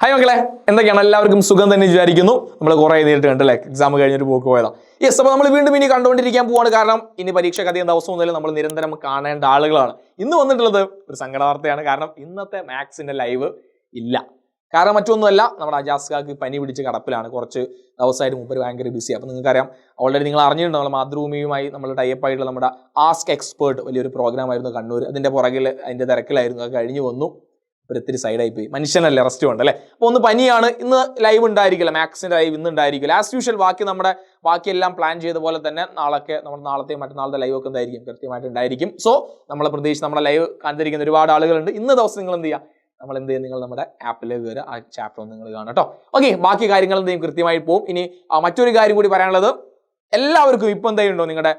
Hi മക്കളെ, എന്തൊക്കെയാണ്? എല്ലാവർക്കും സുഖം തന്നെ വിചാരിക്കുന്നു. നമ്മൾ കുറേ നേരിട്ട് കണ്ടല്ലേ, എക്സാം കഴിഞ്ഞൊരു പോക്ക് പോയതാണ്. യെസ്, അപ്പോൾ നമ്മൾ വീണ്ടും ഇനി കണ്ടുകൊണ്ടിരിക്കാൻ പോവാണ്. കാരണം ഇനി പരീക്ഷയ്ക്ക് അധികം ദിവസം മുതൽ നമ്മൾ നിരന്തരം കാണേണ്ട ആളുകളാണ്. ഇന്ന് വന്നിട്ടുള്ളത് ഒരു സങ്കട വാർത്തയാണ്. കാരണം ഇന്നത്തെ മാത്സിന്റെ ലൈവ് ഇല്ല. കാരണം മറ്റൊന്നുമല്ല, നമ്മുടെ അജാസ്കാക്ക് പനി പിടിച്ച് കിടപ്പിലാണ്. കുറച്ച് ദിവസമായിട്ട് മുമ്പ് ഭയങ്കര ബിസി. അപ്പോൾ നിങ്ങൾക്കറിയാം, ഓൾറെഡി നിങ്ങൾ അറിഞ്ഞിട്ടുണ്ടോ, നമ്മൾ മാതൃഭൂമിയുമായി നമ്മൾ ടൈപ്പ് ആയിട്ടുള്ള നമ്മുടെ ആസ്ക് എക്സ്പേർട്ട് വലിയൊരു പ്രോഗ്രാം ആയിരുന്നു കണ്ണൂർ. അതിൻ്റെ പുറകിൽ അതിൻ്റെ തിരക്കിലായിരുന്നു. അത് കഴിഞ്ഞ് വന്നു. ഒരു ഒത്തിരി സൈഡായി പോയി. മനുഷ്യനല്ലേ, റെസ്റ്റ് ഉണ്ട് അല്ലേ. അപ്പോൾ ഒന്ന് പനിയാണ്. ഇന്ന് ലൈവ് ഉണ്ടായിരിക്കില്ല, മാത്സിൻ്റെ ലൈവ് ഇന്ന് ഉണ്ടായിരിക്കില്ല. ആസ് യൂഷ്വൽ ബാക്കിയെല്ലാം പ്ലാൻ ചെയ്ത പോലെ തന്നെ നാളത്തെയും മറ്റന്നാളത്തെ ലൈവ് ഒക്കെ എന്തായിരിക്കും, കൃത്യമായിട്ട് ഉണ്ടായിരിക്കും. സോ നമ്മളെ പ്രതീക്ഷിച്ച് നമ്മുടെ ലൈവ് കണ്ടിരിക്കുന്ന ഒരുപാട് ആളുകളുണ്ട്. ഇന്ന് ദിവസം നിങ്ങൾ എന്ത് ചെയ്യുക, നിങ്ങൾ നമ്മുടെ ആപ്പിൽ കയറുക, ആ ചാപ്റ്റർ ഒന്ന് നിങ്ങൾ കാണാം കേട്ടോ. ഓക്കെ, ബാക്കി കാര്യങ്ങൾ എന്തെങ്കിലും കൃത്യമായി പോകും. ഇനി മറ്റൊരു കാര്യം കൂടി പറയാനുള്ളത്, എല്ലാവർക്കും ഇപ്പം എന്തെങ്കിലും ഉണ്ടോ, നിങ്ങളുടെ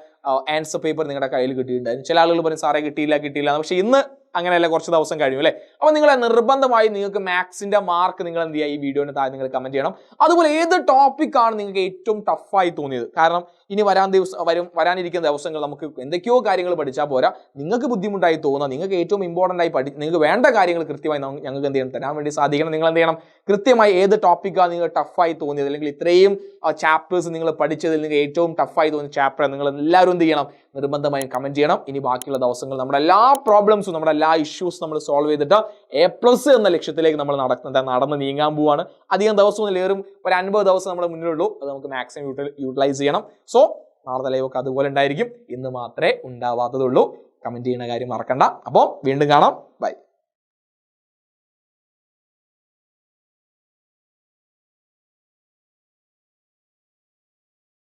ആൻസർ പേപ്പർ നിങ്ങളുടെ കയ്യിൽ കിട്ടിയിട്ടുണ്ടായിരുന്നു. ചില ആളുകൾ പറയും സാറേ കിട്ടിയില്ല. പക്ഷെ ഇന്ന് അങ്ങനെയല്ല, കുറച്ച് ദിവസം കഴിയും അല്ലേ. അപ്പോൾ നിങ്ങൾ നിർബന്ധമായി നിങ്ങൾക്ക് മാത്സിന്റെ മാർക്ക് നിങ്ങൾ എന്ത് ചെയ്യുക, ഈ വീഡിയോന് താഴെ നിങ്ങൾ കമന്റ് ചെയ്യണം. അതുപോലെ ഏത് ടോപ്പിക്കാണ് നിങ്ങൾക്ക് ഏറ്റവും ടഫായി തോന്നിയത്. കാരണം ഇനി വരാനിരിക്കുന്ന ദിവസങ്ങൾ നമുക്ക് എന്തൊക്കെയോ കാര്യങ്ങൾ പഠിച്ചാൽ പോരാ, നിങ്ങൾക്ക് ബുദ്ധിമുട്ടായി തോന്നുക, നിങ്ങൾക്ക് ഏറ്റവും ഇമ്പോർട്ടൻ്റ് ആയി നിങ്ങൾക്ക് വേണ്ട കാര്യങ്ങൾ കൃത്യമായി ഞങ്ങൾക്ക് എന്ത് ചെയ്യണം, തരാൻ വേണ്ടി സാധിക്കണം. നിങ്ങൾ എന്ത് ചെയ്യണം, കൃത്യമായി ഏത് ടോപ്പിക്കാണ് നിങ്ങൾ ടഫായി തോന്നിയത്, അല്ലെങ്കിൽ ഇത്രയും ചാപ്റ്റേഴ്സ് നിങ്ങൾ പഠിച്ചതിൽ നിങ്ങൾക്ക് ഏറ്റവും ടഫായി തോന്നിയ ചാപ്റ്റർ നിങ്ങൾ എല്ലാവരും എന്ത് ചെയ്യണം, നിർബന്ധമായും കമന്റ് ചെയ്യണം. ഇനി ബാക്കിയുള്ള ദിവസങ്ങൾ നമ്മുടെ എല്ലാ പ്രോബ്ലംസും, നമ്മുടെ എല്ലാ ഇഷ്യൂസ് നമ്മൾ സോൾവ് ചെയ്തിട്ട് A+ എന്ന ലക്ഷ്യത്തിലേക്ക് നമ്മൾ നടന്ന് നീങ്ങാൻ പോവാണ്. അധികം ദിവസമൊന്നും ഒരു 50 ദിവസം നമ്മുടെ മുന്നിലുള്ളൂ. അത് നമുക്ക് മാക്സിമം യൂട്ടിലൈസ് ചെയ്യണം. സോ നാളത്തെ ലൈവൊക്കെ അതുപോലെ ഉണ്ടായിരിക്കും. ഇന്ന് മാത്രമേ ഉണ്ടാവാത്തതുള്ളൂ. കമന്റ് ചെയ്യുന്ന കാര്യം മറക്കണ്ട. അപ്പോൾ വീണ്ടും കാണാം. ബൈ.